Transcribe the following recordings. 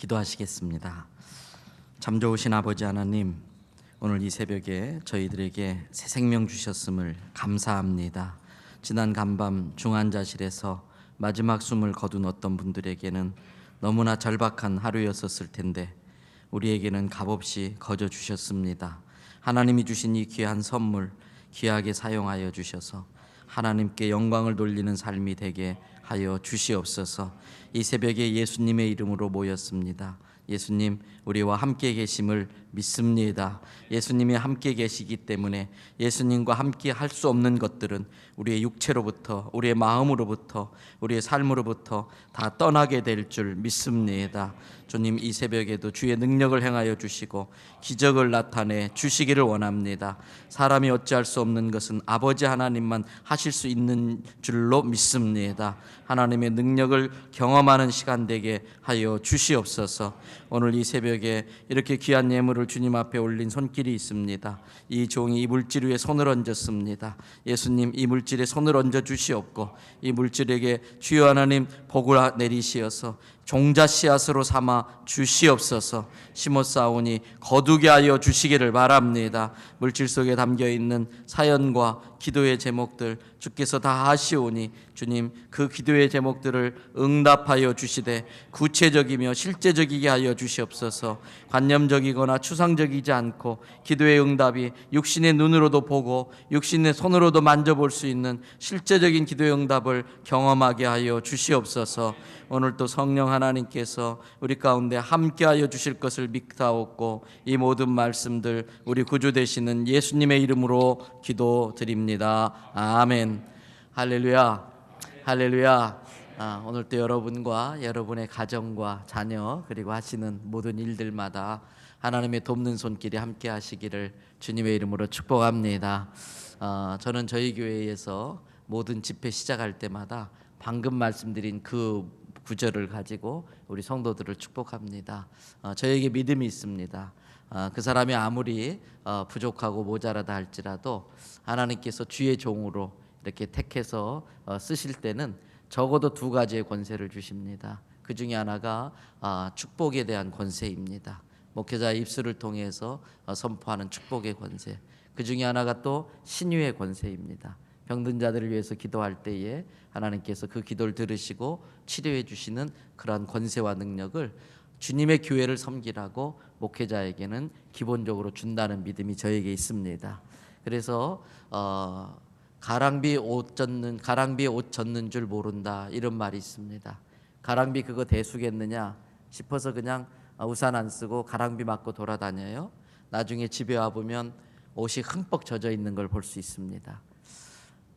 기도하시겠습니다. 참 좋으신 아버지 하나님, 오늘 이 새벽에 저희들에게 새 생명 주셨음을 감사합니다. 지난 간밤 중환자실에서 마지막 숨을 거둔 어떤 분들에게는 너무나 절박한 하루였었을 텐데 우리에게는 값없이 거저 주셨습니다. 하나님이 주신 이 귀한 선물 귀하게 사용하여 주셔서 하나님께 영광을 돌리는 삶이 되게 하여 주시옵소서. 이 새벽에 예수님의 이름으로 모였습니다. 예수님, 우리와 함께 계심을 믿습니다. 예수님이 함께 계시기 때문에 예수님과 함께 할 수 없는 것들은 우리의 육체로부터, 우리의 마음으로부터, 우리의 삶으로부터 다 떠나게 될 줄 믿습니다. 주님, 이 새벽에도 주의 능력을 행하여 주시고 기적을 나타내 주시기를 원합니다. 사람이 어찌할 수 없는 것은 아버지 하나님만 하실 수 있는 줄로 믿습니다. 하나님의 능력을 경험하는 시간 되게 하여 주시옵소서. 오늘 이 새벽에 이렇게 귀한 예물을 주님 앞에 올린 손길이 있습니다. 이 종이 이 물질 위에 손을 얹었습니다. 예수님, 이 물질에 손을 얹어 주시옵고 이 물질에게 주여 하나님 복을 내리시어서 종자 씨앗으로 삼아 주시옵소서. 심었사오니 거두게 하여 주시기를 바랍니다. 물질 속에 담겨있는 사연과 기도의 제목들 주께서 다 하시오니 주님, 그 기도의 제목들을 응답하여 주시되 구체적이며 실제적이게 하여 주시옵소서. 관념적이거나 추상적이지 않고 기도의 응답이 육신의 눈으로도 보고 육신의 손으로도 만져볼 수 있는 실제적인 기도의 응답을 경험하게 하여 주시옵소서. 오늘 또 성령 하나님께서 우리 가운데 함께하여 주실 것을 믿사옵고 이 모든 말씀들 우리 구주 되시는 예수님의 이름으로 기도드립니다. 아멘. 할렐루야. 할렐루야. 오늘 또 여러분과 여러분의 가정과 자녀 그리고 하시는 모든 일들마다 하나님의 돕는 손길이 함께 하시기를 주님의 이름으로 축복합니다. 저는 저희 교회에서 모든 집회 시작할 때마다 방금 말씀드린 그 구절을 가지고 우리 성도들을 축복합니다. 저에게 믿음이 있습니다. 그 사람이 아무리 부족하고 모자라다 할지라도 하나님께서 주의 종으로 이렇게 택해서 쓰실 때는 적어도 두 가지의 권세를 주십니다. 그 중에 하나가 축복에 대한 권세입니다. 목회자의 입술을 통해서 선포하는 축복의 권세. 그 중에 하나가 또 신유의 권세입니다. 병든 자들을 위해서 기도할 때에 하나님께서 그 기도를 들으시고 치료해 주시는 그러한 권세와 능력을 주님의 교회를 섬기라고 목회자에게는 기본적으로 준다는 믿음이 저에게 있습니다. 그래서 가랑비에 옷 젖는 줄 모른다 이런 말이 있습니다. 가랑비 그거 대수겠느냐 싶어서 그냥 우산 안 쓰고 가랑비 맞고 돌아다녀요. 나중에 집에 와보면 옷이 흠뻑 젖어 있는 걸 볼 수 있습니다.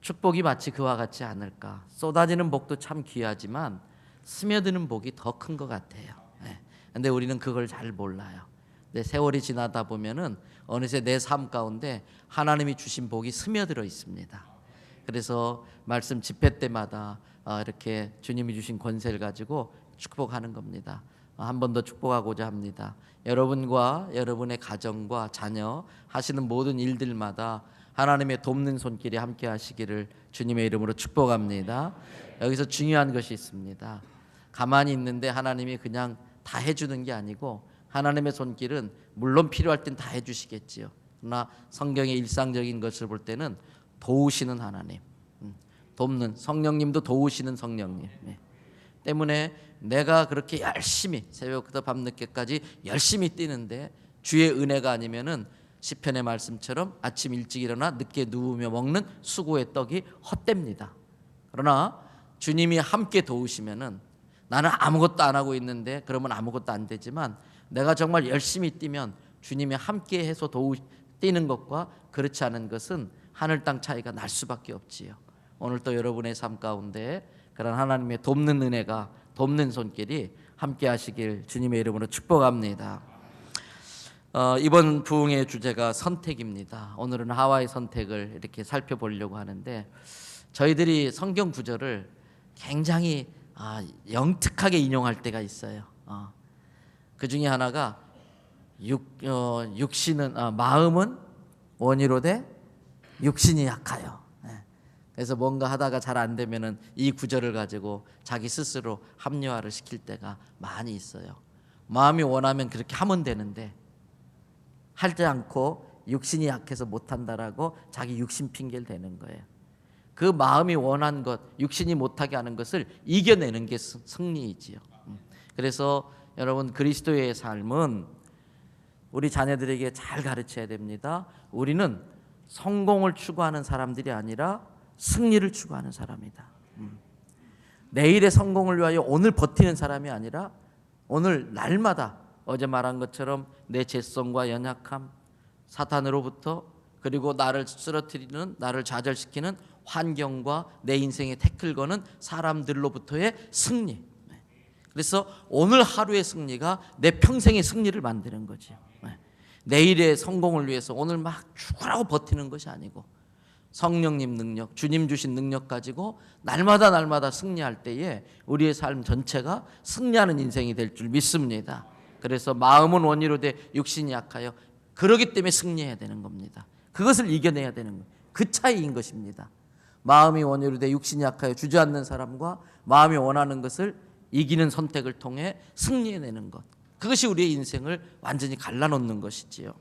축복이 마치 그와 같지 않을까. 쏟아지는 복도 참 귀하지만 스며드는 복이 더 큰 것 같아요. 근데 우리는 그걸 잘 몰라요. 근데 세월이 지나다 보면은 어느새 내 삶 가운데 하나님이 주신 복이 스며들어 있습니다. 그래서 말씀 집회 때마다 이렇게 주님이 주신 권세를 가지고 축복하는 겁니다. 한 번 더 축복하고자 합니다. 여러분과 여러분의 가정과 자녀 하시는 모든 일들마다 하나님의 돕는 손길이 함께 하시기를 주님의 이름으로 축복합니다. 여기서 중요한 것이 있습니다. 가만히 있는데 하나님이 그냥 다 해주는 게 아니고 하나님의 손길은 물론 필요할 땐 다 해주시겠지요. 그러나 성경의 일상적인 것을 볼 때는 도우시는 하나님, 돕는 성령님도 도우시는 성령님 때문에 내가 그렇게 열심히 새벽부터 밤늦게까지 열심히 뛰는데 주의 은혜가 아니면은 시편의 말씀처럼 아침 일찍 일어나 늦게 누우며 먹는 수고의 떡이 헛됩니다. 그러나 주님이 함께 도우시면은 나는 아무것도 안 하고 있는데 그러면 아무것도 안 되지만 내가 정말 열심히 뛰면 주님이 함께 해서 뛰는 것과 그렇지 않은 것은 하늘 땅 차이가 날 수밖에 없지요. 오늘 또 여러분의 삶 가운데 그런 하나님의 돕는 은혜가 돕는 손길이 함께 하시길 주님의 이름으로 축복합니다. 이번 부흥의 주제가 선택입니다. 오늘은 하와의 선택을 이렇게 살펴보려고 하는데 저희들이 성경 구절을 굉장히 영특하게 인용할 때가 있어요. 그 중에 하나가 육신은 마음은 원이로되 육신이 약하여. 그래서 뭔가 하다가 잘 안 되면은 이 구절을 가지고 자기 스스로 합리화를 시킬 때가 많이 있어요. 마음이 원하면 그렇게 하면 되는데 하지 않고 육신이 약해서 못한다라고 자기 육신 핑계를 대는 거예요. 그 마음이 원한 것, 육신이 못하게 하는 것을 이겨내는 게 승리이지요. 그래서 여러분, 그리스도의 삶은 우리 자녀들에게 잘 가르쳐야 됩니다. 우리는 성공을 추구하는 사람들이 아니라 승리를 추구하는 사람이다. 내일의 성공을 위하여 오늘 버티는 사람이 아니라 오늘 날마다 어제 말한 것처럼 내 죄성과 연약함, 사탄으로부터, 그리고 나를 쓰러뜨리는, 나를 좌절시키는 환경과 내 인생에 태클 거는 사람들로부터의 승리. 그래서 오늘 하루의 승리가 내 평생의 승리를 만드는 거죠. 내일의 성공을 위해서 오늘 막 죽으라고 버티는 것이 아니고 성령님 능력, 주님 주신 능력 가지고 날마다 승리할 때에 우리의 삶 전체가 승리하는 인생이 될 줄 믿습니다. 그래서 마음은 원이로 돼 육신이 약하여, 그러기 때문에 승리해야 되는 겁니다. 그것을 이겨내야 되는 거예요. 그 차이인 것입니다. 마음이 원이로 돼 육신이 약하여 주저앉는 사람과 마음이 원하는 것을 이기는 선택을 통해 승리해내는 것, 그것이 우리의 인생을 완전히 갈라놓는 것이지요.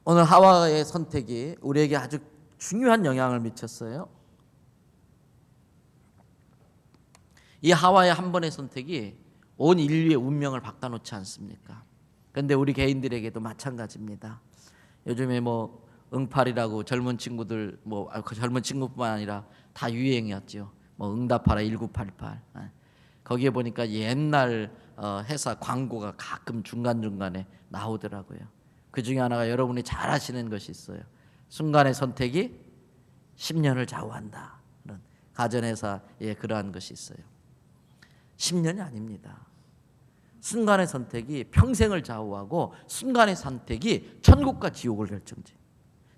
오늘 하와의 선택이 우리에게 아주 중요한 영향을 미쳤어요. 이 하와의 한 번의 선택이 온 인류의 운명을 바꿔놓지 않습니까? 그런데 우리 개인들에게도 마찬가지입니다. 요즘에 뭐 응팔이라고 젊은 친구들, 젊은 친구뿐만 아니라 다 유행이었죠. 뭐 응답하라 1988. 거기에 보니까 옛날 회사 광고가 가끔 중간중간에 나오더라고요. 그 중에 하나가 여러분이 잘 아시는 것이 있어요. 순간의 선택이 10년을 좌우한다. 그런 가전회사에 그러한 것이 있어요. 10년이 아닙니다. 순간의 선택이 평생을 좌우하고, 순간의 선택이 천국과 지옥을 결정짓는,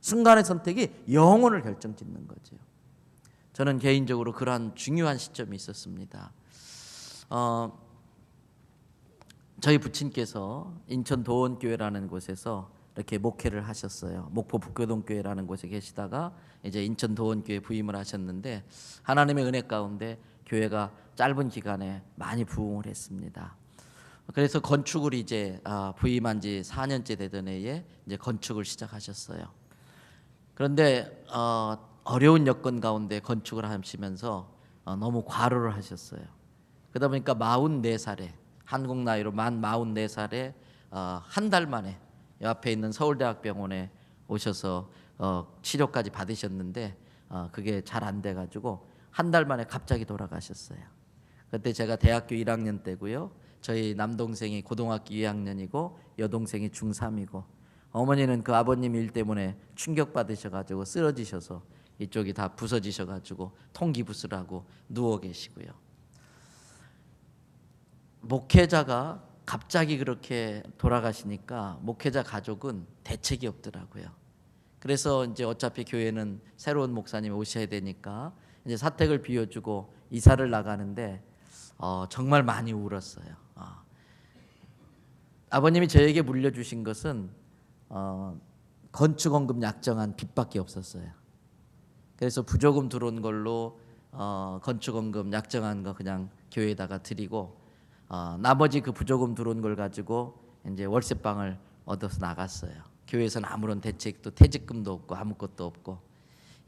순간의 선택이 영혼을 결정짓는 거죠. 저는 개인적으로 그러한 중요한 시점이 있었습니다. 저희 부친께서 인천 도원교회라는 곳에서 이렇게 목회를 하셨어요. 목포 북교동교회라는 곳에 계시다가 이제 인천 도원교회 부임을 하셨는데, 하나님의 은혜 가운데 교회가 짧은 기간에 많이 부흥을 했습니다. 그래서 건축을 이제 부임한 지 4년째 되던 해에 이제 건축을 시작하셨어요. 그런데 어려운 여건 가운데 건축을 하시면서 너무 과로를 하셨어요. 그러다 보니까 44살에, 한국 나이로 만 44살에 한 달 만에 옆에 있는 서울대학병원에 오셔서 치료까지 받으셨는데 그게 잘 안 돼가지고 한 달 만에 갑자기 돌아가셨어요. 그때 제가 대학교 1학년 때고요. 저희 남동생이 고등학교 2학년이고 여동생이 중3이고, 어머니는 그 아버님 일 때문에 충격받으셔가지고 쓰러지셔서 이쪽이 다 부서지셔가지고 통기부스라고 누워 계시고요. 목회자가 갑자기 그렇게 돌아가시니까 목회자 가족은 대책이 없더라고요. 그래서 이제 어차피 교회는 새로운 목사님이 오셔야 되니까 이제 사택을 비워주고 이사를 나가는데 정말 많이 울었어요. 아버님이 저에게 물려주신 것은 건축원금 약정한 빚밖에 없었어요. 그래서 부조금 들어온 걸로 건축원금 약정한 거 그냥 교회에다가 드리고, 나머지 그 부조금 들어온 걸 가지고 이제 월세방을 얻어서 나갔어요. 교회에서는 아무런 대책도, 퇴직금도 없고 아무것도 없고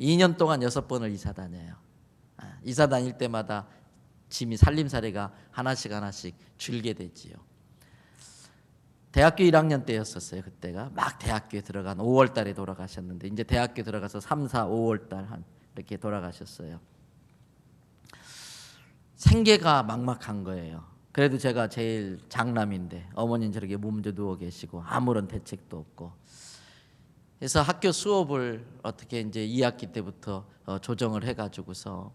2년 동안 6번을 이사 다녀요. 이사 다닐 때마다 짐이, 살림살이가 하나씩 줄게 되지요. 대학교 1학년 때였었어요. 그때가 막 대학교에 들어간 5월 달에 돌아가셨는데, 이제 대학교 들어가서 3, 4, 5월 달 한 이렇게 돌아가셨어요. 생계가 막막한 거예요. 그래도 제가 제일 장남인데 어머니는 저렇게 몸져 누워 계시고 아무런 대책도 없고, 그래서 학교 수업을 어떻게 이제 2학기 때부터 조정을 해가지고서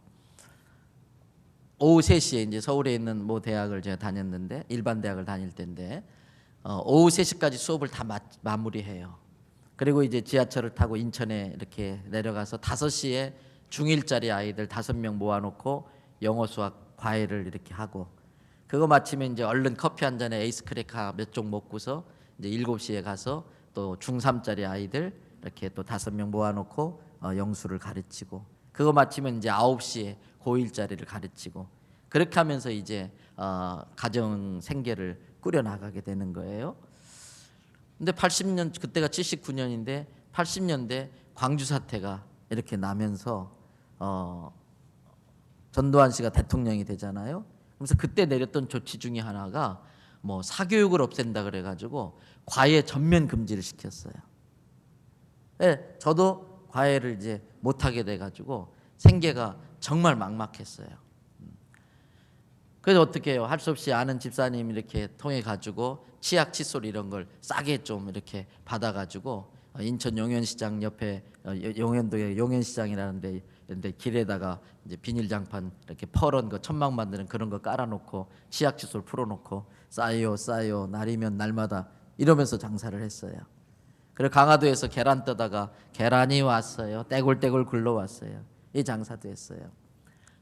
오후 3시에 이제 서울에 있는 모 대학을 제가 다녔는데, 일반 대학을 다닐 때인데 오후 3시까지 수업을 다 마무리해요. 그리고 이제 지하철을 타고 인천에 이렇게 내려가서 5시에 중1짜리 아이들 5명 모아놓고 영어, 수학, 과외를 이렇게 하고, 그거 마치면 이제 얼른 커피 한 잔에 에이스 크래커 몇 종 먹고서 이제 7시에 가서 또 중3짜리 아이들 이렇게 또 5명 모아놓고 영수를 가르치고, 그거 마치면 이제 9시에 고1짜리를 가르치고, 그렇게 하면서 이제 가정 생계를 꾸려 나가게 되는 거예요. 근데 80년 그때가 79년인데 80년대 광주 사태가 이렇게 나면서 전두환 씨가 대통령이 되잖아요. 그래서 그때 내렸던 조치 중에 하나가 뭐 사교육을 없앤다 그래가지고 과외 전면 금지를 시켰어요. 네, 저도 과외를 이제 못하게 돼가지고 생계가 정말 막막했어요. 그래서 어떻게 해요? 할 수 없이 아는 집사님 이렇게 통해 가지고 치약, 칫솔 이런 걸 싸게 좀 이렇게 받아가지고 인천 용현시장 옆에 용현도에 용현시장이라는 데 길에다가 이제 비닐장판 이렇게 퍼런 거 천막 만드는 그런 거 깔아놓고 치약, 칫솔 풀어놓고 싸요 날이면 날마다 이러면서 장사를 했어요. 그리고 강화도에서 계란 떠다가 계란이 왔어요. 떼굴떼굴 굴러왔어요. 이 장사도 했어요.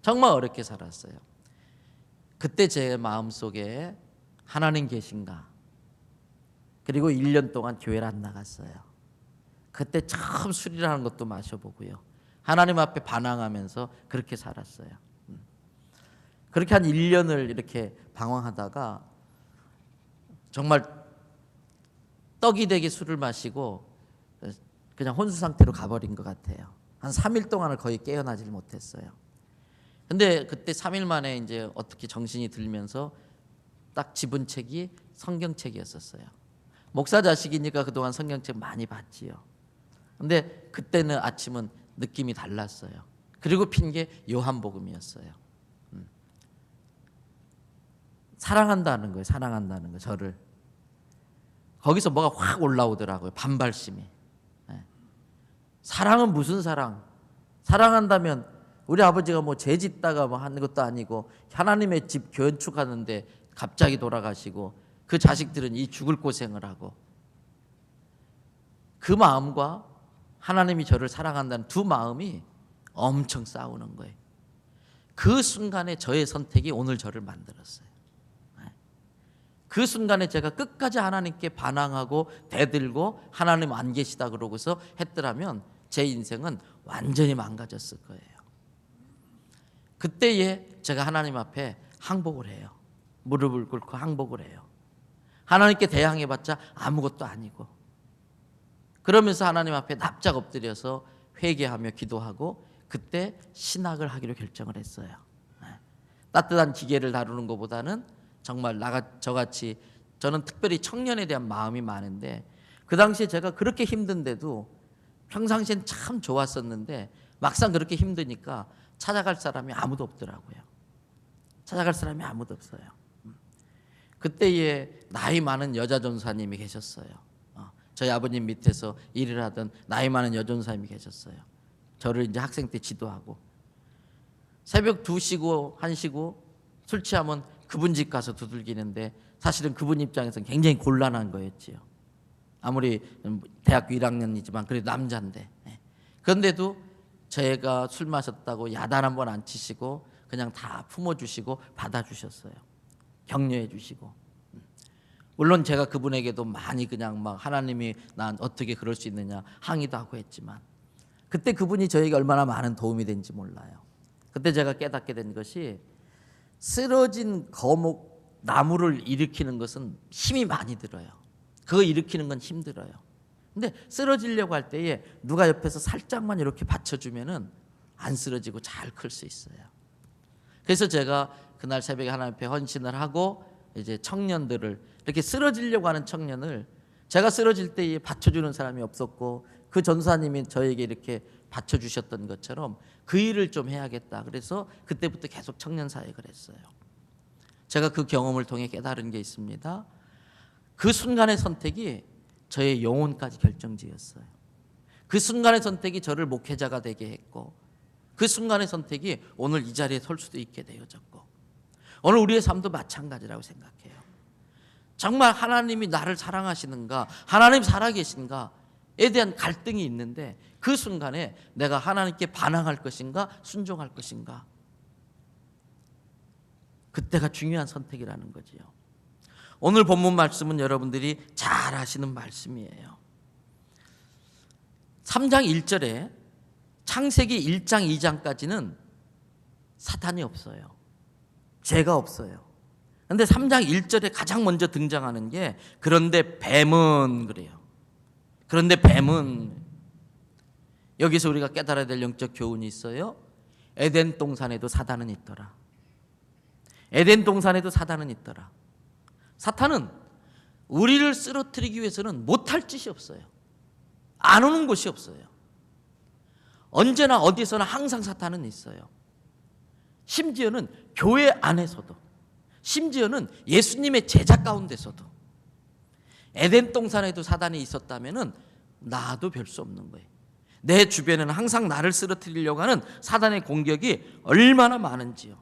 정말 어렵게 살았어요. 그때 제 마음속에 하나님 계신가? 그리고 1년 동안 교회를 안 나갔어요. 그때 처음 술이라는 것도 마셔보고요. 하나님 앞에 반항하면서 그렇게 살았어요. 그렇게 한 1년을 이렇게 방황하다가 정말 떡이 되게 술을 마시고 그냥 혼수 상태로 가버린 것 같아요. 한 3일 동안을 거의 깨어나질 못했어요. 근데 그때 3일 만에 이제 어떻게 정신이 들면서 딱 집은 책이 성경책이었었어요. 목사 자식이니까 그동안 성경책 많이 봤지요. 근데 그때는 아침은 느낌이 달랐어요. 그리고 핀 게 요한복음이었어요. 사랑한다는 거예요. 사랑한다는 거, 저를. 거기서 뭐가 확 올라오더라고요. 반발심이. 사랑은 무슨 사랑? 사랑한다면 우리 아버지가 뭐 죄 짓다가 뭐 하는 것도 아니고 하나님의 집 건축하는데 갑자기 돌아가시고 그 자식들은 이 죽을 고생을 하고 그 마음과 하나님이 저를 사랑한다는 두 마음이 엄청 싸우는 거예요. 그 순간에 저의 선택이 오늘 저를 만들었어요. 그 순간에 제가 끝까지 하나님께 반항하고 대들고 하나님 안 계시다 그러고서 했더라면 제 인생은 완전히 망가졌을 거예요. 그때에 제가 하나님 앞에 항복을 해요. 무릎을 꿇고 항복을 해요. 하나님께 대항해봤자 아무것도 아니고 그러면서 하나님 앞에 납작 엎드려서 회개하며 기도하고 그때 신학을 하기로 결정을 했어요. 따뜻한 기계를 다루는 것보다는 정말 저같이 저는 특별히 청년에 대한 마음이 많은데 그 당시에 제가 그렇게 힘든데도 평상시엔 참 좋았었는데 막상 그렇게 힘드니까 찾아갈 사람이 아무도 없더라고요. 찾아갈 사람이 아무도 없어요. 그때에 나이 많은 여자 전사님이 계셨어요. 저희 아버님 밑에서 일을 하던 나이 많은 여전사님이 계셨어요. 저를 이제 학생 때 지도하고 새벽 2시고 1시고 술 취하면 그분 집 가서 두들기는데 사실은 그분 입장에서는 굉장히 곤란한 거였지요. 아무리 대학교 1학년이지만 그래도 남자인데 그런데도 제가 술 마셨다고 야단 한 번 안 치시고 그냥 다 품어주시고 받아주셨어요. 격려해 주시고 물론 제가 그분에게도 많이 그냥 막 하나님이 난 어떻게 그럴 수 있느냐 항의도 하고 했지만 그때 그분이 저에게 얼마나 많은 도움이 된지 몰라요. 그때 제가 깨닫게 된 것이 쓰러진 거목 나무를 일으키는 것은 힘이 많이 들어요. 그거 일으키는 건 힘들어요. 근데 쓰러지려고 할 때에 누가 옆에서 살짝만 이렇게 받쳐주면은 안 쓰러지고 잘 클 수 있어요. 그래서 제가 그날 새벽에 하나님 앞에 헌신을 하고 이제 청년들을 이렇게 쓰러지려고 하는 청년을 제가 쓰러질 때에 받쳐주는 사람이 없었고 그 전사님이 저에게 이렇게 받쳐주셨던 것처럼 그 일을 좀 해야겠다. 그래서 그때부터 계속 청년 사역을 했어요. 제가 그 경험을 통해 깨달은 게 있습니다. 그 순간의 선택이 저의 영혼까지 결정지었어요. 그 순간의 선택이 저를 목회자가 되게 했고 그 순간의 선택이 오늘 이 자리에 설 수도 있게 되어졌고 오늘 우리의 삶도 마찬가지라고 생각해요. 정말 하나님이 나를 사랑하시는가, 하나님 살아계신가에 대한 갈등이 있는데 그 순간에 내가 하나님께 반항할 것인가 순종할 것인가 그때가 중요한 선택이라는 거지요. 오늘 본문 말씀은 여러분들이 잘 아시는 말씀이에요. 3장 1절에 창세기 1장 2장까지는 사탄이 없어요. 죄가 없어요. 그런데 3장 1절에 가장 먼저 등장하는 게 그런데 뱀은 그래요. 그런데 뱀은, 여기서 우리가 깨달아야 될 영적 교훈이 있어요. 에덴 동산에도 사단은 있더라. 에덴 동산에도 사단은 있더라. 사탄은 우리를 쓰러뜨리기 위해서는 못할 짓이 없어요. 안 오는 곳이 없어요. 언제나 어디서나 항상 사탄은 있어요. 심지어는 교회 안에서도, 심지어는 예수님의 제자 가운데서도. 에덴 동산에도 사단이 있었다면 나도 별 수 없는 거예요. 내 주변에는 항상 나를 쓰러뜨리려고 하는 사단의 공격이 얼마나 많은지요.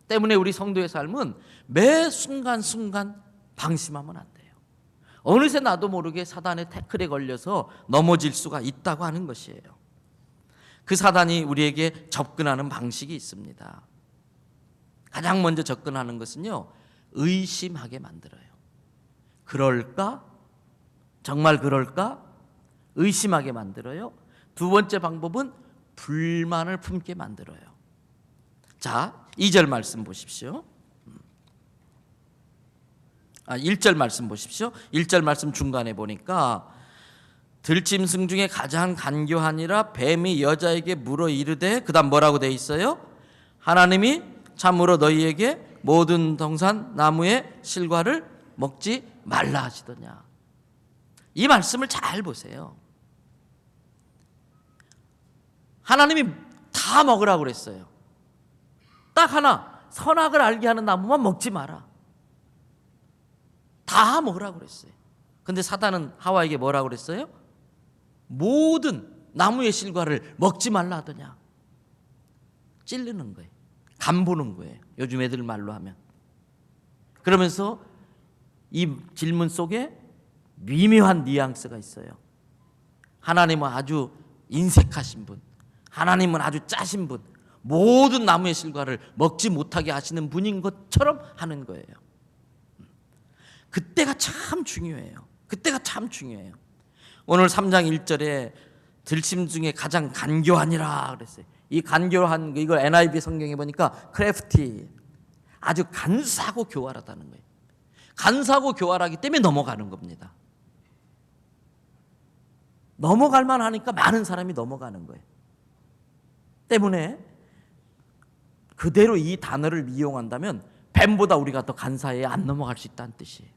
때문에 우리 성도의 삶은 매 순간순간 방심하면 안 돼요. 어느새 나도 모르게 사단의 태클에 걸려서 넘어질 수가 있다고 하는 것이에요. 그 사단이 우리에게 접근하는 방식이 있습니다. 가장 먼저 접근하는 것은요, 의심하게 만들어요. 그럴까? 정말 그럴까? 의심하게 만들어요. 두 번째 방법은 불만을 품게 만들어요. 자, 2절 말씀 보십시오. 1절 말씀 보십시오. 1절 말씀 중간에 보니까 들짐승 중에 가장 간교하니라 뱀이 여자에게 물어 이르되, 그 다음 뭐라고 돼 있어요? 하나님이 참으로 너희에게 모든 동산 나무의 실과를 먹지 말라 하시더냐. 이 말씀을 잘 보세요. 하나님이 다 먹으라고 그랬어요. 딱 하나, 선악을 알게 하는 나무만 먹지 마라. 다 먹으라고 그랬어요. 근데 사단은 하와에게 뭐라고 그랬어요? 모든 나무의 실과를 먹지 말라 하더냐. 찔르는 거예요. 간 보는 거예요. 요즘 애들 말로 하면. 그러면서 이 질문 속에 미묘한 뉘앙스가 있어요. 하나님은 아주 인색하신 분, 하나님은 아주 짜신 분, 모든 나무의 실과를 먹지 못하게 하시는 분인 것처럼 하는 거예요. 그때가 참 중요해요. 그때가 참 중요해요. 오늘 3장 1절에 들짐 중에 가장 간교하니라 그랬어요. 이 간교한, 이걸 NIV 성경에 보니까 크래프티, 아주 간사하고 교활하다는 거예요. 간사하고 교활하기 때문에 넘어가는 겁니다. 넘어갈 만하니까 많은 사람이 넘어가는 거예요. 때문에 그대로 이 단어를 이용한다면 뱀보다 우리가 더 간사해야 안 넘어갈 수 있다는 뜻이에요.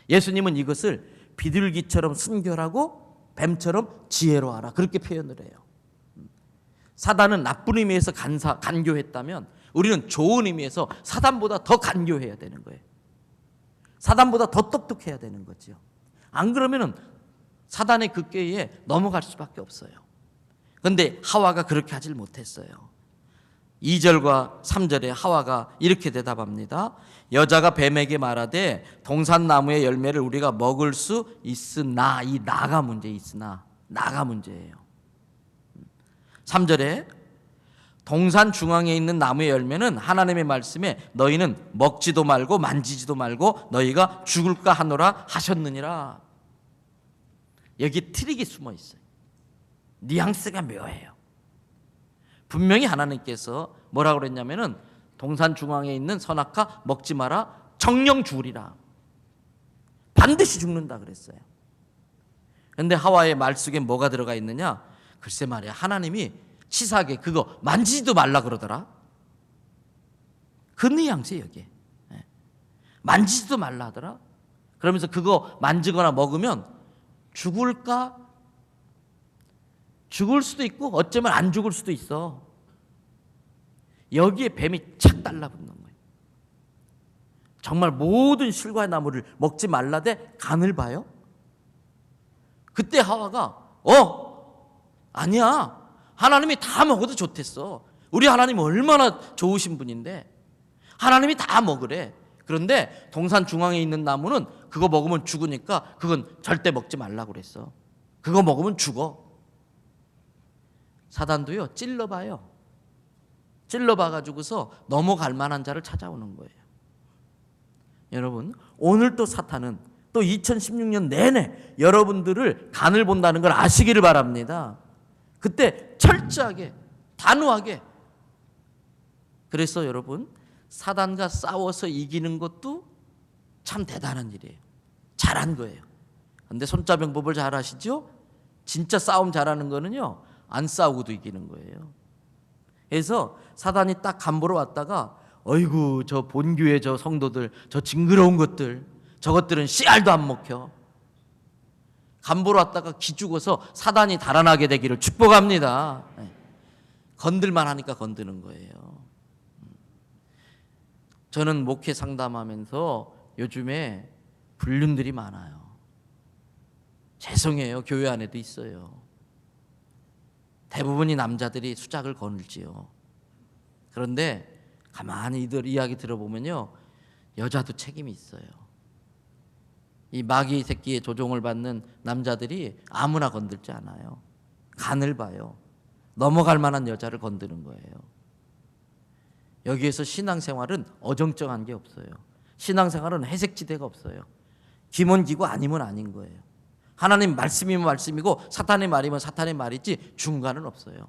예수님은 이것을 비둘기처럼 순결하고 뱀처럼 지혜로워하라, 그렇게 표현을 해요. 사단은 나쁜 의미에서 간교했다면 우리는 좋은 의미에서 사단보다 더 간교해야 되는 거예요. 사단보다 더 똑똑해야 되는 거죠. 안 그러면은 사단의 그 꾀에 넘어갈 수밖에 없어요. 그런데 하와가 그렇게 하질 못했어요. 2절과 3절에 하와가 이렇게 대답합니다. 여자가 뱀에게 말하되 동산나무의 열매를 우리가 먹을 수 있으나, 이 나가 문제, 있으나 나가 문제예요. 3절에 동산 중앙에 있는 나무의 열매는 하나님의 말씀에 너희는 먹지도 말고 만지지도 말고 너희가 죽을까 하노라 하셨느니라. 여기 트릭이 숨어 있어요. 뉘앙스가 묘해요. 분명히 하나님께서 뭐라고 그랬냐면은 동산 중앙에 있는 선악과 먹지 마라, 정령 죽으리라. 반드시 죽는다 그랬어요. 그런데 하와의 말 속에 뭐가 들어가 있느냐? 글쎄 말이야, 하나님이 치사하게 그거 만지지도 말라 그러더라. 그 뉘앙스예요 여기에. 만지지도 말라 하더라. 그러면서 그거 만지거나 먹으면 죽을까? 죽을 수도 있고 어쩌면 안 죽을 수도 있어. 여기에 뱀이 착 달라붙는 거예요. 정말 모든 실과의 나무를 먹지 말라되 간을 봐요? 그때 하와가 아니야, 하나님이 다 먹어도 좋댔어. 우리 하나님 얼마나 좋으신 분인데 하나님이 다 먹으래. 그런데 동산 중앙에 있는 나무는 그거 먹으면 죽으니까 그건 절대 먹지 말라고 그랬어. 그거 먹으면 죽어. 사단도요, 찔러봐요. 찔러봐가지고서 넘어갈 만한 자를 찾아오는 거예요. 여러분, 오늘 또 사탄은 또 2016년 내내 여러분들을 간을 본다는 걸 아시기를 바랍니다. 그때 철저하게, 단호하게. 그래서 여러분, 사단과 싸워서 이기는 것도 참 대단한 일이에요. 잘한 거예요. 근데 손자병법을 잘 아시죠? 진짜 싸움 잘하는 거는요, 안 싸우고도 이기는 거예요. 그래서 사단이 딱 간보러 왔다가 어이구 저 본교회 저 성도들 저 징그러운 것들 저것들은 씨알도 안 먹혀. 간보러 왔다가 기죽어서 사단이 달아나게 되기를 축복합니다. 건들만 하니까 건드는 거예요. 저는 목회 상담하면서 요즘에 불륜들이 많아요. 죄송해요. 교회 안에도 있어요. 대부분이 남자들이 수작을 거늘지요. 그런데 가만히 이들 이야기 들어보면요, 여자도 책임이 있어요. 이 마귀 새끼의 조종을 받는 남자들이 아무나 건들지 않아요. 간을 봐요. 넘어갈 만한 여자를 건드는 거예요. 여기에서 신앙생활은 어정쩡한 게 없어요. 신앙생활은 회색지대가 없어요. 기본기고 아니면 아닌 거예요. 하나님 말씀이면 말씀이고 사탄의 말이면 사탄의 말이지 중간은 없어요.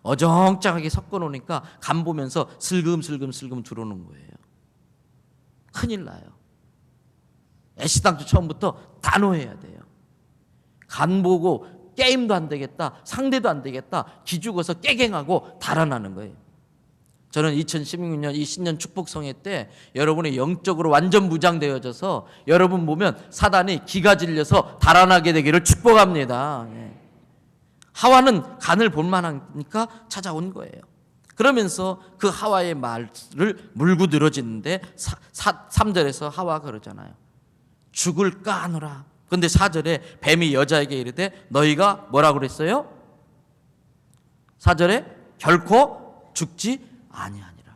어정쩡하게 섞어놓으니까 간 보면서 슬금슬금 들어오는 거예요. 큰일 나요. 애시당초 처음부터 단호해야 돼요. 간 보고 게임도 안 되겠다, 상대도 안 되겠다, 기죽어서 깨갱하고 달아나는 거예요. 저는 2016년 이 신년 축복성회 때 여러분이 영적으로 완전 무장되어져서 여러분 보면 사단이 기가 질려서 달아나게 되기를 축복합니다. 하와는 간을 볼만하니까 찾아온 거예요. 그러면서 그 하와의 말을 물고 늘어지는데 3절에서 하와가 그러잖아요. 죽을까 하노라. 그런데 4절에 뱀이 여자에게 이르되 너희가 뭐라고 그랬어요? 4절에 결코 죽지 아니하니라.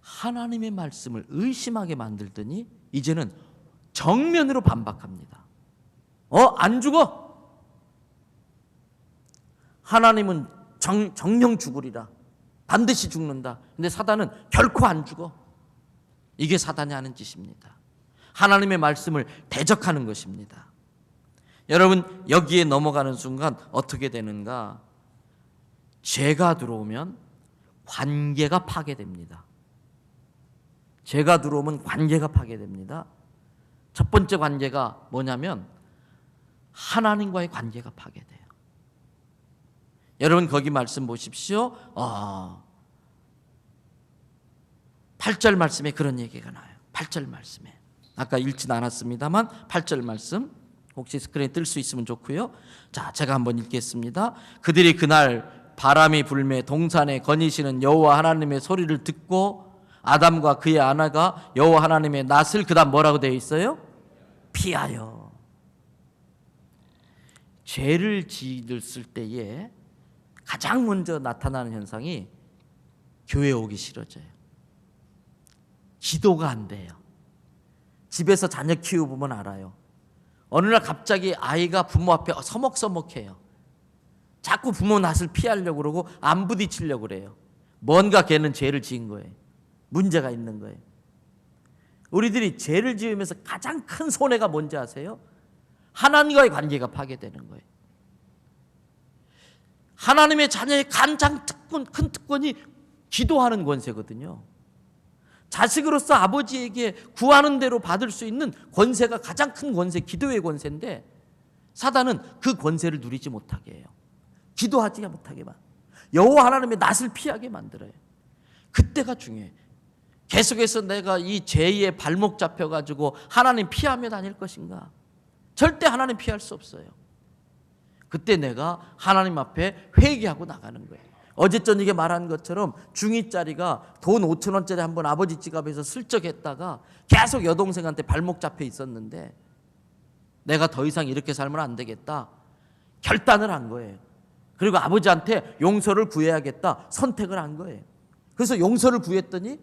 하나님의 말씀을 의심하게 만들더니 이제는 정면으로 반박합니다. 안 죽어. 하나님은 정령 죽으리라. 반드시 죽는다. 근데 사단은 결코 안 죽어. 이게 사단이 하는 짓입니다. 하나님의 말씀을 대적하는 것입니다. 여러분 여기에 넘어가는 순간 어떻게 되는가? 죄가 들어오면 관계가 파괴됩니다. 죄가 들어오면 관계가 파괴됩니다. 첫 번째 관계가 뭐냐면 하나님과의 관계가 파괴돼요. 여러분 거기 말씀 보십시오. 8절 말씀에 그런 얘기가 나와요. 8절 말씀에 아까 읽진 않았습니다만 8절 말씀 혹시 스크린에 뜰 수 있으면 좋고요. 자, 제가 한번 읽겠습니다. 그들이 그날 바람이 불매 동산에 거니시는 여호와 하나님의 소리를 듣고 아담과 그의 아내가 여호와 하나님의 낯을 그다음 뭐라고 되어 있어요? 피하여. 죄를 지었을 때에 가장 먼저 나타나는 현상이 교회 오기 싫어져요. 기도가 안 돼요. 집에서 자녀 키워보면 알아요. 어느 날 갑자기 아이가 부모 앞에 서먹서먹해요. 자꾸 부모 낯을 피하려고 그러고 안 부딪히려고 그래요. 뭔가 걔는 죄를 지은 거예요. 문제가 있는 거예요. 우리들이 죄를 지으면서 가장 큰 손해가 뭔지 아세요? 하나님과의 관계가 파괴되는 거예요. 하나님의 자녀의 가장 큰 특권이 기도하는 권세거든요. 자식으로서 아버지에게 구하는 대로 받을 수 있는 권세가 가장 큰 권세, 기도의 권세인데 사단은 그 권세를 누리지 못하게 해요. 기도하지 못하게만, 여호와 하나님의 낯을 피하게 만들어요. 그때가 중요해요. 계속해서 내가 이 죄의 발목 잡혀가지고 하나님 피하며 다닐 것인가? 절대 하나님 피할 수 없어요. 그때 내가 하나님 앞에 회개하고 나가는 거예요. 어제 저녁에 말한 것처럼 중2짜리가 돈 5,000원짜리 한번 아버지 지갑에서 슬쩍 했다가 계속 여동생한테 발목 잡혀 있었는데 내가 더 이상 이렇게 살면 안 되겠다 결단을 한 거예요. 그리고 아버지한테 용서를 구해야겠다 선택을 한 거예요. 그래서 용서를 구했더니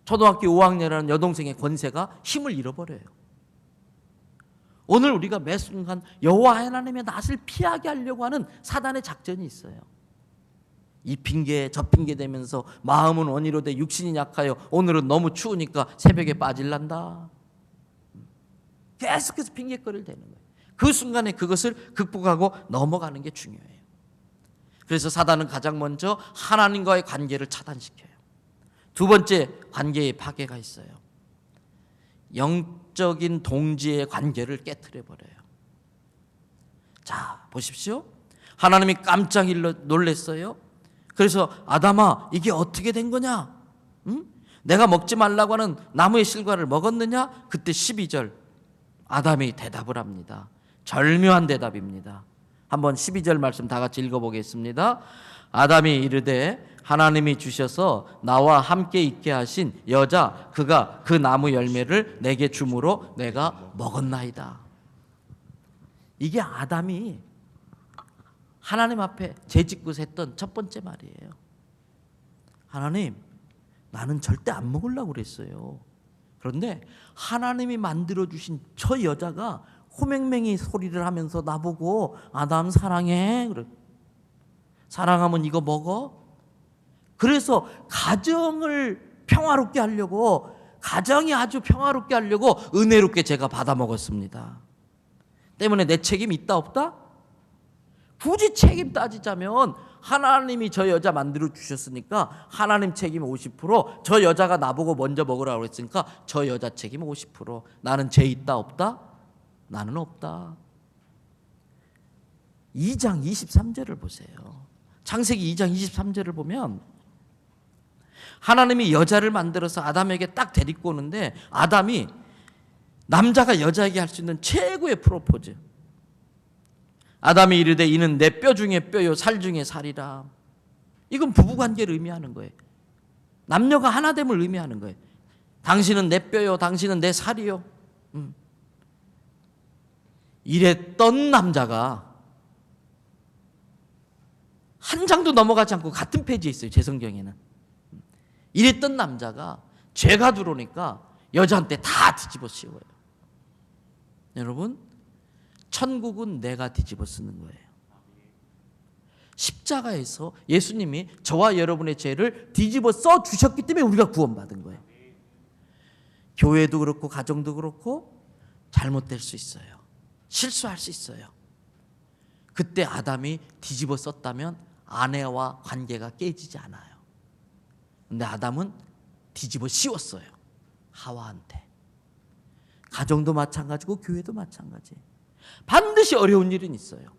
초등학교 5학년이라는 여동생의 권세가 힘을 잃어버려요. 오늘 우리가 매 순간 여호와 하나님의 낯을 피하게 하려고 하는 사단의 작전이 있어요. 이 핑계 저 핑계 대면서 마음은 원이로 돼 육신이 약하여 오늘은 너무 추우니까 새벽에 빠질란다. 계속해서 핑계거리를 대는 거예요. 그 순간에 그것을 극복하고 넘어가는 게 중요해요. 그래서 사단은 가장 먼저 하나님과의 관계를 차단시켜요. 두 번째 관계의 파괴가 있어요. 영적인 동지의 관계를 깨트려 버려요. 자, 보십시오. 하나님이 깜짝 놀랐어요. 그래서 아담아, 이게 어떻게 된 거냐? 응? 내가 먹지 말라고 하는 나무의 실과를 먹었느냐? 그때 12절 아담이 대답을 합니다. 절묘한 대답입니다. 한번 12절 말씀 다 같이 읽어보겠습니다. 아담이 이르되 하나님이 주셔서 나와 함께 있게 하신 여자 그가 그 나무 열매를 내게 주므로 내가 먹었나이다. 이게 아담이 하나님 앞에 재짓고서 했던 첫 번째 말이에요. 하나님, 나는 절대 안 먹으려고 그랬어요. 그런데 하나님이 만들어주신 저 여자가 호맹맹이 소리를 하면서 나보고 아담 사랑해. 그래. 사랑하면 이거 먹어. 그래서 가정을 평화롭게 하려고, 가정이 아주 평화롭게 하려고 은혜롭게 제가 받아 먹었습니다. 때문에 내 책임 있다 없다? 굳이 책임 따지자면 하나님이 저 여자 만들어 주셨으니까 하나님 책임 50%, 저 여자가 나보고 먼저 먹으라고 했으니까 저 여자 책임 50%. 나는 죄 있다 없다? 나는 없다. 2장 23절을 보세요. 창세기 2장 23절을 보면 하나님이 여자를 만들어서 아담에게 딱 데리고 오는데 아담이 남자가 여자에게 할 수 있는 최고의 프로포즈. 아담이 이르되 이는 내 뼈 중에 뼈요 살 중에 살이라. 이건 부부관계를 의미하는 거예요. 남녀가 하나됨을 의미하는 거예요. 당신은 내 뼈요 당신은 내 살이요. 이랬던 남자가 한 장도 넘어가지 않고 같은 페이지에 있어요. 제 성경에는. 이랬던 남자가 죄가 들어오니까 여자한테 다 뒤집어 씌워요. 여러분, 천국은 내가 뒤집어 쓰는 거예요. 십자가에서 예수님이 저와 여러분의 죄를 뒤집어 써 주셨기 때문에 우리가 구원받은 거예요. 교회도 그렇고 가정도 그렇고 잘못될 수 있어요. 실수할 수 있어요. 그때 아담이 뒤집어 썼다면 아내와 관계가 깨지지 않아요. 근데 아담은 뒤집어 씌웠어요. 하와한테. 가정도 마찬가지고 교회도 마찬가지. 반드시 어려운 일은 있어요.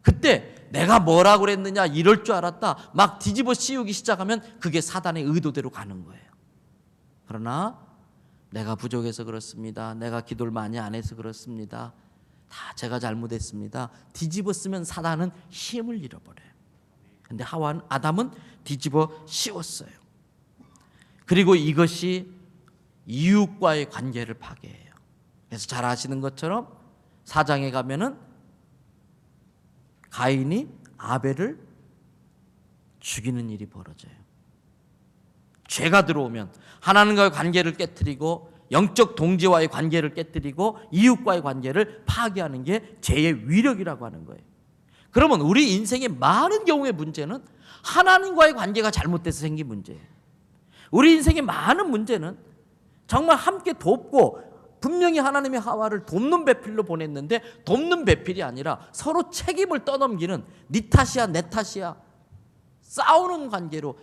그때 내가 뭐라고 그랬느냐 이럴 줄 알았다 막 뒤집어 씌우기 시작하면 그게 사단의 의도대로 가는 거예요. 그러나 내가 부족해서 그렇습니다. 내가 기도를 많이 안 해서 그렇습니다. 다 제가 잘못했습니다. 뒤집어 쓰면 사단은 힘을 잃어버려요. 근데 아담은 뒤집어 씌웠어요. 그리고 이것이 이웃과의 관계를 파괴해요. 그래서 잘 아시는 것처럼 4장에 가면은 가인이 아벨을 죽이는 일이 벌어져요. 죄가 들어오면 하나님과의 관계를 깨뜨리고 영적 동지와의 관계를 깨뜨리고 이웃과의 관계를 파괴하는 게 죄의 위력이라고 하는 거예요. 그러면 우리 인생의 많은 경우의 문제는 하나님과의 관계가 잘못돼서 생긴 문제예요. 우리 인생의 많은 문제는 정말 함께 돕고 분명히 하나님이 하와를 돕는 배필로 보냈는데 돕는 배필이 아니라 서로 책임을 떠넘기는 네 탓이야 내 탓이야 싸우는 관계로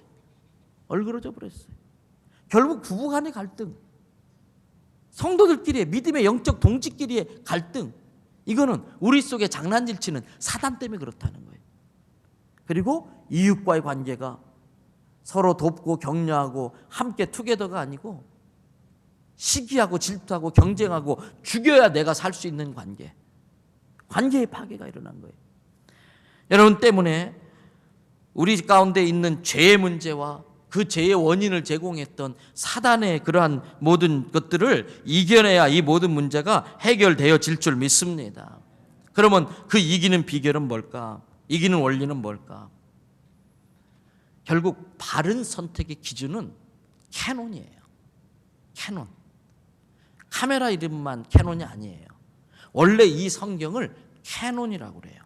얼그러져 버렸어요. 결국 부부간의 갈등, 성도들끼리의 믿음의 영적 동지끼리의 갈등, 이거는 우리 속에 장난질 치는 사단 때문에 그렇다는 거예요. 그리고 이웃과의 관계가 서로 돕고 격려하고 함께 투게더가 아니고 시기하고 질투하고 경쟁하고 죽여야 내가 살 수 있는 관계, 관계의 파괴가 일어난 거예요. 여러분 때문에 우리 가운데 있는 죄의 문제와 그 죄의 원인을 제공했던 사단의 그러한 모든 것들을 이겨내야 이 모든 문제가 해결되어질 줄 믿습니다. 그러면 그 이기는 비결은 뭘까? 이기는 원리는 뭘까? 결국 바른 선택의 기준은 캐논이에요. 캐논. 카메라 이름만 캐논이 아니에요. 원래 이 성경을 캐논이라고 그래요.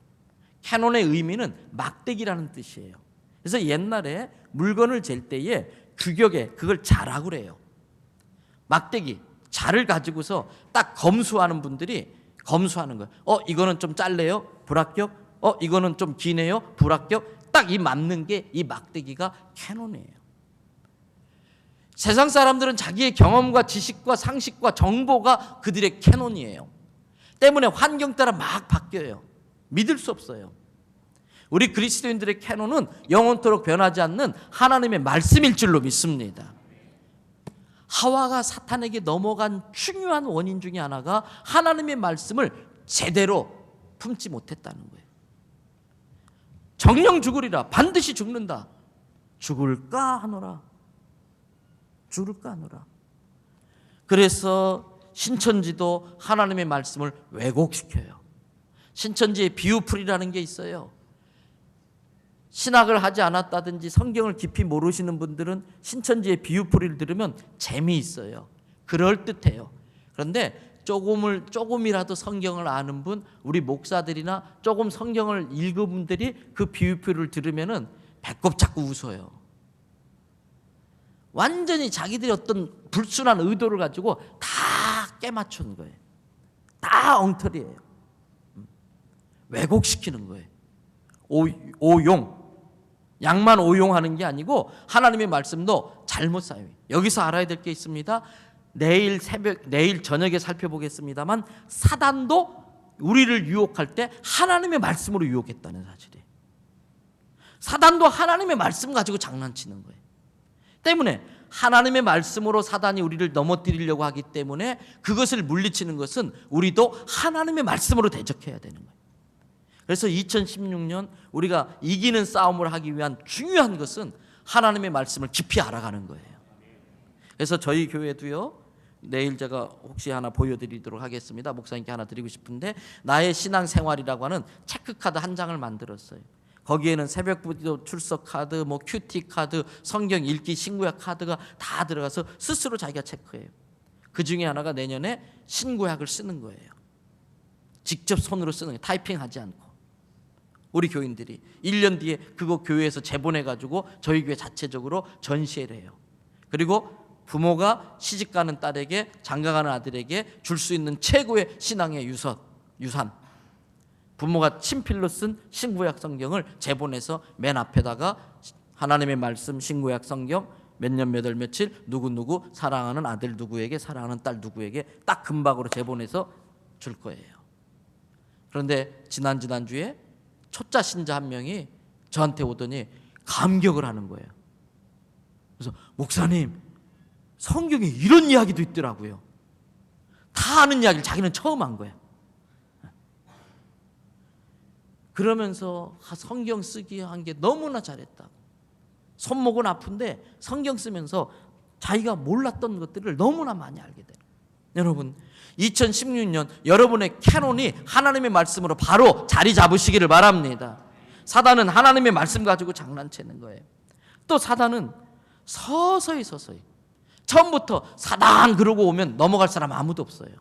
캐논의 의미는 막대기라는 뜻이에요. 그래서 옛날에 물건을 잴 때에 규격에 그걸 자라고 그래요. 막대기, 자를 가지고서 딱 검수하는 분들이 검수하는 거예요. 이거는 좀 짧네요. 불합격. 이거는 좀 기네요. 불합격. 딱 이 맞는 게 이 막대기가 캐논이에요. 세상 사람들은 자기의 경험과 지식과 상식과 정보가 그들의 캐논이에요. 때문에 환경 따라 막 바뀌어요. 믿을 수 없어요. 우리 그리스도인들의 캐논은 영원토록 변하지 않는 하나님의 말씀일 줄로 믿습니다. 하와가 사탄에게 넘어간 중요한 원인 중에 하나가 하나님의 말씀을 제대로 품지 못했다는 거예요. 정령 죽으리라, 반드시 죽는다. 죽을까 하노라. 죽을까 하노라. 그래서 신천지도 하나님의 말씀을 왜곡시켜요. 신천지에 비유풀이라는 게 있어요. 신학을 하지 않았다든지 성경을 깊이 모르시는 분들은 신천지의 비유풀이를 들으면 재미있어요. 그럴듯해요. 그런데 조금이라도 성경을 아는 분, 우리 목사들이나 조금 성경을 읽은 분들이 그 비유풀이를 들으면은 배꼽 잡고 웃어요. 완전히 자기들이 어떤 불순한 의도를 가지고 다 깨맞춘 거예요. 다 엉터리예요. 왜곡시키는 거예요. 오용. 양만 오용하는 게 아니고 하나님의 말씀도 잘못 사용해요. 여기서 알아야 될 게 있습니다. 내일 저녁에 살펴보겠습니다만 사단도 우리를 유혹할 때 하나님의 말씀으로 유혹했다는 사실이에요. 사단도 하나님의 말씀 가지고 장난치는 거예요. 때문에 하나님의 말씀으로 사단이 우리를 넘어뜨리려고 하기 때문에 그것을 물리치는 것은 우리도 하나님의 말씀으로 대적해야 되는 거예요. 그래서 2016년 우리가 이기는 싸움을 하기 위한 중요한 것은 하나님의 말씀을 깊이 알아가는 거예요. 그래서 저희 교회도요, 내일 제가 혹시 하나 보여드리도록 하겠습니다. 목사님께 하나 드리고 싶은데, 나의 신앙생활이라고 하는 체크카드 한 장을 만들었어요. 거기에는 새벽기도 출석 카드, 뭐 큐티 카드, 성경 읽기 신구약 카드가 다 들어가서 스스로 자기가 체크해요. 그 중에 하나가 내년에 신구약을 쓰는 거예요. 직접 손으로 쓰는 거예요. 타이핑하지 않고. 우리 교인들이 1년 뒤에 그거 교회에서 제본해가지고 저희 교회 자체적으로 전시회를 해요. 그리고 부모가 시집가는 딸에게, 장가가는 아들에게 줄 수 있는 최고의 신앙의 유산, 부모가 친필로 쓴 신구약 성경을 제본해서 맨 앞에다가 하나님의 말씀 신구약 성경 몇 년 몇 월 며칠 누구누구 사랑하는 아들 누구에게, 사랑하는 딸 누구에게 딱 금박으로 제본해서 줄 거예요. 그런데 지난주에 초짜 신자 한 명이 저한테 오더니 감격을 하는 거예요. 그래서 목사님, 성경에 이런 이야기도 있더라고요. 다 아는 이야기를 자기는 처음 한 거예요. 그러면서 성경 쓰기 한 게 너무나 잘했다고. 손목은 아픈데 성경 쓰면서 자기가 몰랐던 것들을 너무나 많이 알게 돼요. 여러분, 2016년 여러분의 캐논이 하나님의 말씀으로 바로 자리 잡으시기를 바랍니다. 사단은 하나님의 말씀 가지고 장난치는 거예요. 또 사단은 서서히 처음부터 사단 그러고 오면 넘어갈 사람 아무도 없어요.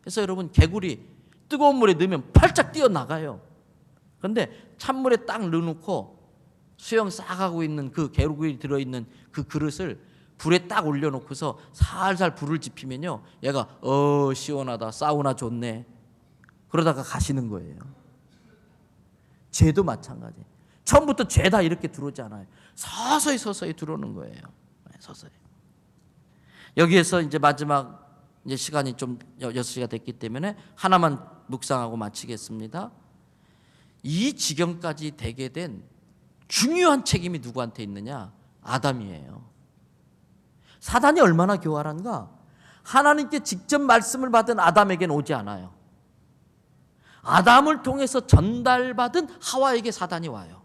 그래서 여러분, 개구리 뜨거운 물에 넣으면 팔짝 뛰어나가요. 그런데 찬물에 딱 넣어놓고 수영 싹 하고 있는 그 개구리 들어있는 그 그릇을 불에 딱 올려놓고서 살살 불을 지피면요, 얘가 시원하다, 사우나 좋네, 그러다가 가시는 거예요. 죄도 마찬가지. 처음부터 죄다 이렇게 들어오지 않아요. 서서히 들어오는 거예요. 서서히. 여기에서 이제 마지막 이제 시간이 좀 6시가 됐기 때문에 하나만 묵상하고 마치겠습니다. 이 지경까지 되게 된 중요한 책임이 누구한테 있느냐? 아담이에요. 사단이 얼마나 교활한가? 하나님께 직접 말씀을 받은 아담에게는 오지 않아요. 아담을 통해서 전달받은 하와에게 사단이 와요.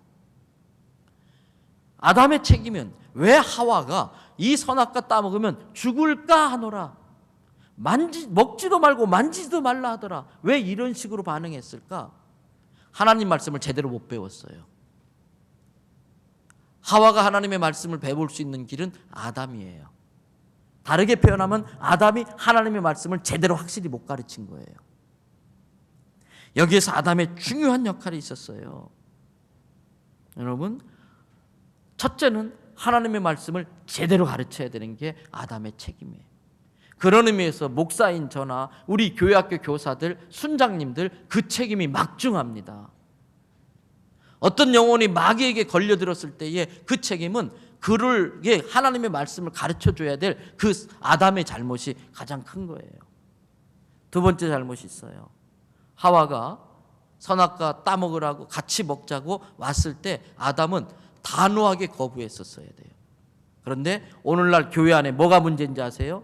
아담의 책임은 왜 하와가 이 선악과 따먹으면 죽을까 하노라, 먹지도 말고 만지지도 말라 하더라, 왜 이런 식으로 반응했을까? 하나님 말씀을 제대로 못 배웠어요. 하와가 하나님의 말씀을 배울 수 있는 길은 아담이에요. 다르게 표현하면 아담이 하나님의 말씀을 제대로 확실히 못 가르친 거예요. 여기에서 아담의 중요한 역할이 있었어요. 여러분, 첫째는 하나님의 말씀을 제대로 가르쳐야 되는 게 아담의 책임이에요. 그런 의미에서 목사인 저나 우리 교회학교 교사들, 순장님들 그 책임이 막중합니다. 어떤 영혼이 마귀에게 걸려들었을 때에 그 책임은 그를 하나님의 말씀을 가르쳐줘야 될 그 아담의 잘못이 가장 큰 거예요. 두 번째 잘못이 있어요. 하와가 선악과 따먹으라고 같이 먹자고 왔을 때 아담은 단호하게 거부했었어야 돼요. 그런데 오늘날 교회 안에 뭐가 문제인지 아세요?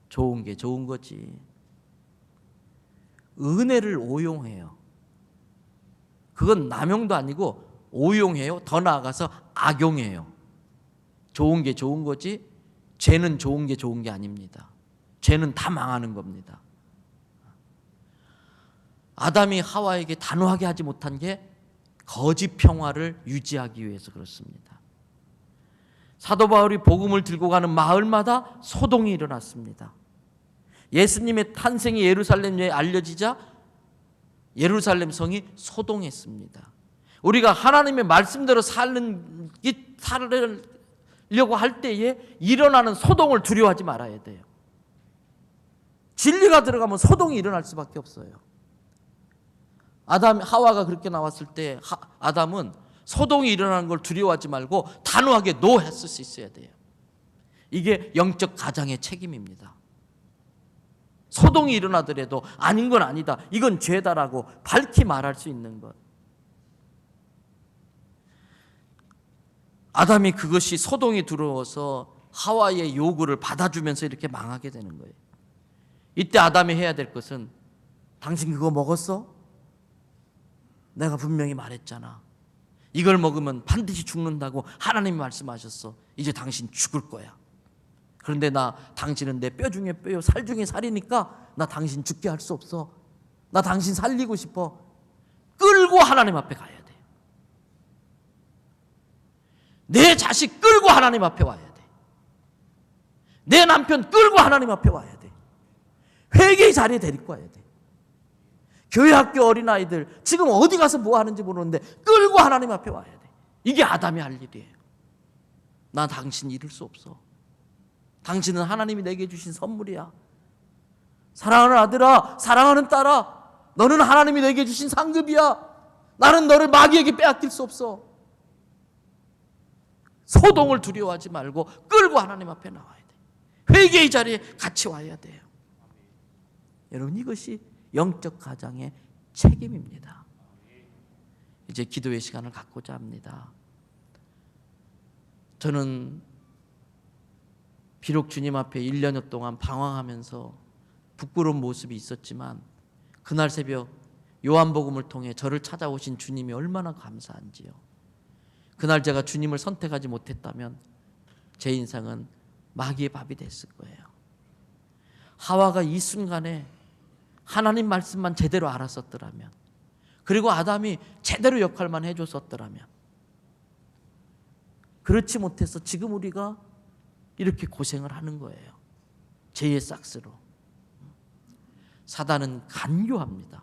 좋은 게 좋은 거지. 은혜를 오용해요. 그건 남용도 아니고 오용해요. 더 나아가서 악용해요. 좋은 게 좋은 거지 죄는 좋은 게 좋은 게 아닙니다. 죄는 다 망하는 겁니다. 아담이 하와에게 단호하게 하지 못한 게 거짓 평화를 유지하기 위해서 그렇습니다. 사도 바울이 복음을 들고 가는 마을마다 소동이 일어났습니다. 예수님의 탄생이 예루살렘에 알려지자 예루살렘 성이 소동했습니다. 우리가 하나님의 말씀대로 살려고 할 때에 일어나는 소동을 두려워하지 말아야 돼요. 진리가 들어가면 소동이 일어날 수밖에 없어요. 하와가 그렇게 나왔을 때 아담은 소동이 일어나는 걸 두려워하지 말고 단호하게 노 했을 수 있어야 돼요. 이게 영적 가장의 책임입니다. 소동이 일어나더라도 아닌 건 아니다, 이건 죄다라고 밝히 말할 수 있는 것. 아담이 그것이 소동이 들어와서 하와의 요구를 받아주면서 이렇게 망하게 되는 거예요. 이때 아담이 해야 될 것은, 당신 그거 먹었어? 내가 분명히 말했잖아. 이걸 먹으면 반드시 죽는다고 하나님이 말씀하셨어. 이제 당신 죽을 거야. 그런데 당신은 내 뼈 중에 뼈요 살 중에 살이니까 나 당신 죽게 할 수 없어. 나 당신 살리고 싶어. 끌고 하나님 앞에 가야 돼. 내 자식 끌고 하나님 앞에 와야 돼. 내 남편 끌고 하나님 앞에 와야 돼. 회개의 자리에 데리고 와야 돼. 교회 학교 어린아이들 지금 어디 가서 뭐 하는지 모르는데 끌고 하나님 앞에 와야 돼. 이게 아담이 할 일이에요. 나 당신 잃을 수 없어. 당신은 하나님이 내게 주신 선물이야. 사랑하는 아들아, 사랑하는 딸아, 너는 하나님이 내게 주신 상급이야. 나는 너를 마귀에게 빼앗길 수 없어. 소동을 두려워하지 말고 끌고 하나님 앞에 나와야 돼. 회개의 자리에 같이 와야 돼요. 여러분, 이것이 영적 가장의 책임입니다. 이제 기도의 시간을 갖고자 합니다. 저는 비록 주님 앞에 1년여 동안 방황하면서 부끄러운 모습이 있었지만 그날 새벽 요한복음을 통해 저를 찾아오신 주님이 얼마나 감사한지요. 그날 제가 주님을 선택하지 못했다면 제 인생은 마귀의 밥이 됐을 거예요. 하와가 이 순간에 하나님 말씀만 제대로 알았었더라면, 그리고 아담이 제대로 역할만 해줬었더라면, 그렇지 못해서 지금 우리가 이렇게 고생을 하는 거예요. 죄의 싹스로. 사단은 간교합니다.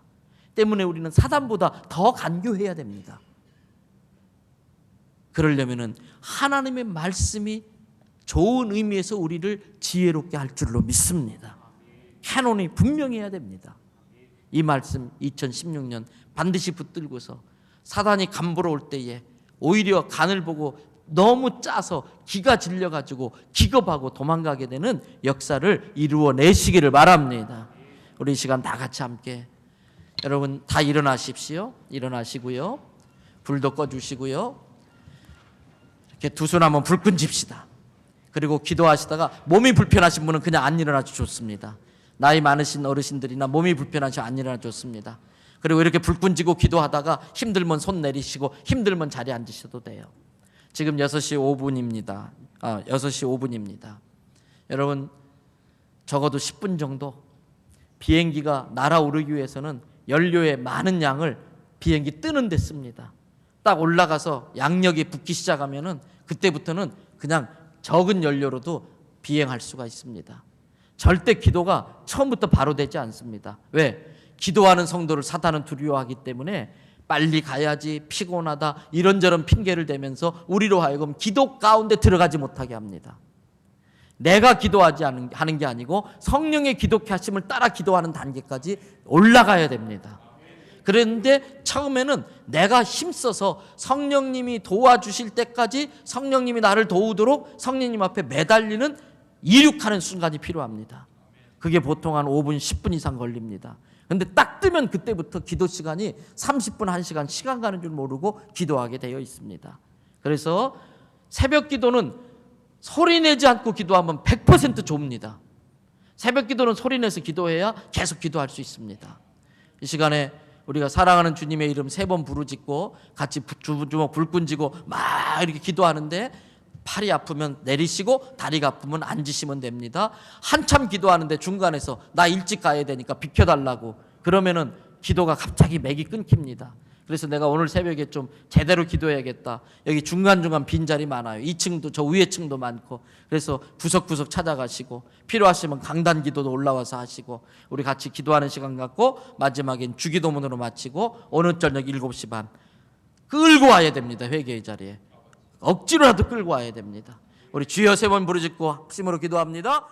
때문에 우리는 사단보다 더 간교해야 됩니다. 그러려면 하나님의 말씀이 좋은 의미에서 우리를 지혜롭게 할 줄로 믿습니다. 캐논이 분명해야 됩니다. 이 말씀 2016년 반드시 붙들고서 사단이 간보러 올 때에 오히려 간을 보고 너무 짜서 기가 질려가지고 기겁하고 도망가게 되는 역사를 이루어내시기를 바랍니다. 우리 이 시간 다 같이 함께, 여러분 다 일어나십시오. 일어나시고요, 불도 꺼주시고요, 이렇게 두 손 한번 불 끈집시다. 그리고 기도하시다가 몸이 불편하신 분은 그냥 안 일어나도 좋습니다. 나이 많으신 어르신들이나 몸이 불편하시면 안 일어나도 좋습니다. 그리고 이렇게 불 끈지고 기도하다가 힘들면 손 내리시고 힘들면 자리에 앉으셔도 돼요. 지금 6시 5분입니다. 6시 5분입니다. 여러분, 적어도 10분 정도 비행기가 날아오르기 위해서는 연료의 많은 양을 비행기 뜨는 데 씁니다. 딱 올라가서 양력이 붙기 시작하면은 그때부터는 그냥 적은 연료로도 비행할 수가 있습니다. 절대 기도가 처음부터 바로 되지 않습니다. 왜? 기도하는 성도를 사단은 두려워하기 때문에 빨리 가야지, 피곤하다, 이런저런 핑계를 대면서 우리로 하여금 기도 가운데 들어가지 못하게 합니다. 내가 기도하지 하는 게 아니고 성령의 기독케 하심을 따라 기도하는 단계까지 올라가야 됩니다. 그런데 처음에는 내가 힘써서 성령님이 도와주실 때까지 성령님이 나를 도우도록 성령님 앞에 매달리는 이륙하는 순간이 필요합니다. 그게 보통 한 5분, 10분 이상 걸립니다. 근데 딱 뜨면 그때부터 기도 시간이 30분, 1시간 시간 가는 줄 모르고 기도하게 되어 있습니다. 그래서 새벽 기도는 소리내지 않고 기도하면 100% 좁니다. 새벽 기도는 소리내서 기도해야 계속 기도할 수 있습니다. 이 시간에 우리가 사랑하는 주님의 이름 3번 부르짖고 같이 주먹 불끈 쥐고 막 이렇게 기도하는데 팔이 아프면 내리시고 다리가 아프면 앉으시면 됩니다. 한참 기도하는데 중간에서 나 일찍 가야 되니까 비켜달라고 그러면은 기도가 갑자기 맥이 끊깁니다. 그래서 내가 오늘 새벽에 좀 제대로 기도해야겠다. 여기 중간중간 빈자리 많아요. 2층도 저 위에 층도 많고 그래서 구석구석 찾아가시고 필요하시면 강단 기도도 올라와서 하시고 우리 같이 기도하는 시간 갖고 마지막엔 주기도문으로 마치고 오늘 저녁 7시 반 끌고 와야 됩니다. 회개의 자리에 억지로라도 끌고 와야 됩니다. 우리 주여 3번 부르짖고 합심으로 기도합니다.